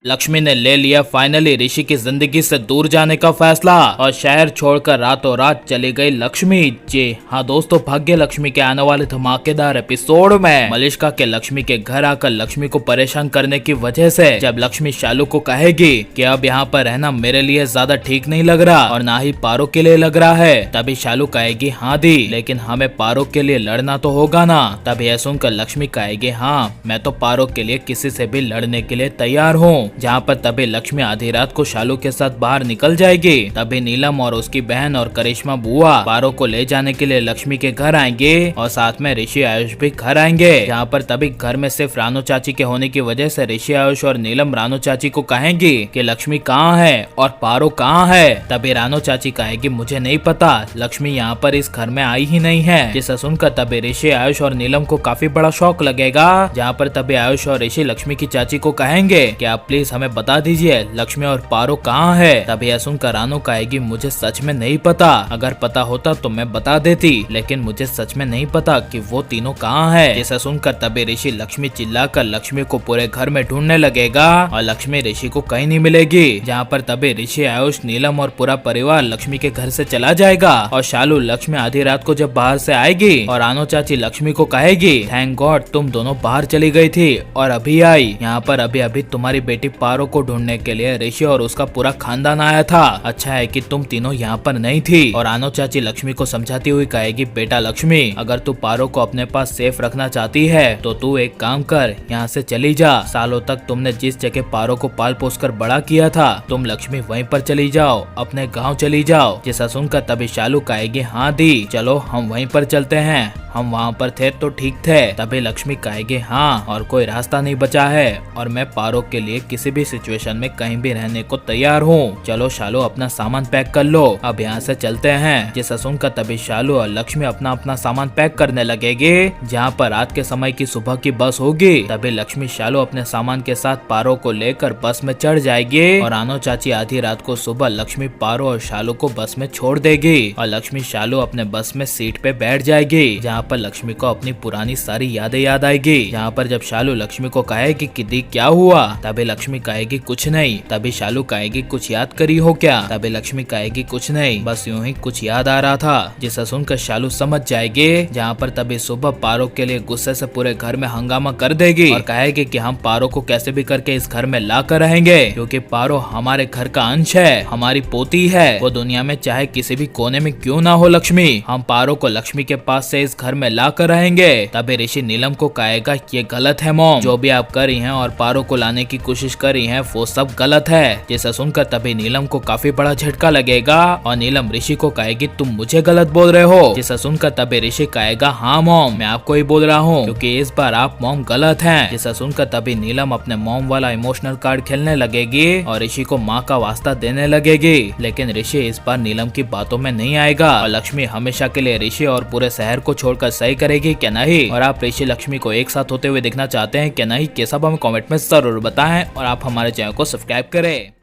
लक्ष्मी ने ले लिया फाइनली ऋषि की जिंदगी से दूर जाने का फैसला और शहर छोड़कर रातों रात चली गई लक्ष्मी। जी हाँ दोस्तों, भाग्य लक्ष्मी के आने वाले धमाकेदार एपिसोड में मलिष्का के लक्ष्मी के घर आकर लक्ष्मी को परेशान करने की वजह से जब लक्ष्मी शालू को कहेगी कि अब यहाँ पर रहना मेरे लिए ज्यादा ठीक नहीं लग रहा और ना ही पारो के लिए लग रहा है, तभी शालू कहेगी हाँ दी, लेकिन हमें पारो के लिए लड़ना तो होगा ना। तभी यह सुनकर लक्ष्मी कहेगी हाँ मैं तो पारो के लिए किसी से भी लड़ने के लिए तैयार हूँ। जहाँ पर तभी लक्ष्मी आधी रात को शालू के साथ बाहर निकल जाएगी। तभी नीलम और उसकी बहन और करिश्मा बुआ पारो को ले जाने के लिए लक्ष्मी के घर आएंगे और साथ में ऋषि आयुष भी घर आएंगे। जहाँ पर तभी घर में सिर्फ रानू चाची के होने की वजह से ऋषि आयुष और नीलम रानू चाची को कहेंगी कि लक्ष्मी कहाँ है और पारो कहाँ है। तभी रानू चाची कहेगी मुझे नहीं पता, लक्ष्मी यहाँ पर इस घर में आई ही नहीं है। जिसे सुनकर तभी ऋषि आयुष और नीलम को काफी बड़ा शौक लगेगा। जहाँ पर तभी आयुष और ऋषि लक्ष्मी की चाची को कहेंगे कि आप प्लीज हमें बता दीजिए लक्ष्मी और पारो कहाँ है। तभी यह सुनकर रानू कहेगी मुझे सच में नहीं पता, अगर पता होता तो मैं बता देती, लेकिन मुझे सच में नहीं पता कि वो तीनों कहाँ है। जिसे सुनकर तभी ऋषि लक्ष्मी चिल्लाकर लक्ष्मी को पूरे घर में ढूंढने लगेगा और लक्ष्मी ऋषि को कहीं नहीं मिलेगी। जहाँ पर तभी ऋषि आयुष नीलम और पूरा परिवार लक्ष्मी के घर से चला जाएगा और शालू लक्ष्मी आधी रात को जब बाहर से आएगी और रानू चाची लक्ष्मी को कहेगी थैंक गॉड तुम दोनों बाहर चली गई थी और अभी आई। यहाँ पर अभी अभी तुम्हारी बेटी पारो को ढूंढने के लिए ऋषि और उसका पूरा खानदान आया था, अच्छा है कि तुम तीनों यहाँ पर नहीं थी। और रानू चाची लक्ष्मी को समझाती हुई कहेगी बेटा लक्ष्मी अगर तू पारो को अपने पास सेफ रखना चाहती है तो तू एक काम कर, यहाँ से चली जा। सालों तक तुमने जिस जगह पारो को पाल पोस कर बड़ा किया था तुम लक्ष्मी वहीं पर चली जाओ, अपने गाँव चली जाओ। जिसे सुनकर तभी शालू कहेगी हाँ दी चलो हम वहीं पर चलते हैं, हम वहाँ पर थे तो ठीक थे। तभी लक्ष्मी कहेगी हाँ और कोई रास्ता नहीं बचा है और मैं पारो के लिए किसी भी सिचुएशन में कहीं भी रहने को तैयार हूँ। चलो शालू अपना सामान पैक कर लो, अब यहाँ से चलते हैं। जिसे सुनकर तभी शालू और लक्ष्मी अपना अपना सामान पैक करने लगेगी। जहाँ पर रात के समय की सुबह की बस होगी तभी लक्ष्मी शालू अपने सामान के साथ पारो को लेकर बस में चढ़ जाएगी और रानू चाची आधी रात को सुबह लक्ष्मी पारो और शालू को बस में छोड़ देगी और लक्ष्मी शालू अपने बस में सीट पे बैठ जाएगी। जहाँ पर लक्ष्मी को अपनी पुरानी सारी यादें याद आएगी। जहाँ पर जब शालू लक्ष्मी को कहेगी कि दी क्या हुआ, तभी लक्ष्मी कहेगी कुछ नहीं। तभी शालू कहेगी कुछ याद करी हो क्या, तभी लक्ष्मी कहेगी कुछ नहीं बस यूं ही कुछ याद आ रहा था। जिसे सुनकर शालू समझ जाएगी। जहाँ पर तभी सुबह पारो के लिए गुस्से से पूरे घर में हंगामा कर देगी और कहेगी कि हम पारो को कैसे भी करके इस घर में ला कर रहेंगे, क्योंकि पारो हमारे घर का अंश है, हमारी पोती है, वो दुनिया में चाहे किसी भी कोने में क्यों ना हो लक्ष्मी, हम पारो को लक्ष्मी के पास से इस घर में ला कर रहेंगे। तभी ऋषि नीलम को कहेगा ये गलत है मॉम, जो भी आप कर रही हैं और पारो को लाने की कोशिश कर रही हैं वो सब गलत है। जिसे सुनकर तभी नीलम को काफी बड़ा झटका लगेगा और नीलम ऋषि को कहेगी तुम मुझे गलत बोल रहे हो। जिसे सुनकर तभी ऋषि कहेगा हाँ मॉम मैं आपको ही बोल रहा हूँ, क्योंकि इस बार आप मॉम गलत हैं। जिसे सुनकर तभी नीलम अपने मॉम वाला इमोशनल कार्ड खेलने लगेगी और ऋषि को माँ का वास्ता देने लगेगी। लेकिन ऋषि इस बार नीलम की बातों में नहीं आएगा और लक्ष्मी हमेशा के लिए ऋषि और पूरे शहर को छोड़कर सही करेगी क्या नहीं। और आप ऋषि लक्ष्मी को एक साथ होते हुए देखना चाहते हैं क्या नहीं, कैसा हमें कमेंट में जरूर बताएं और आप हमारे चैनल को सब्सक्राइब करें।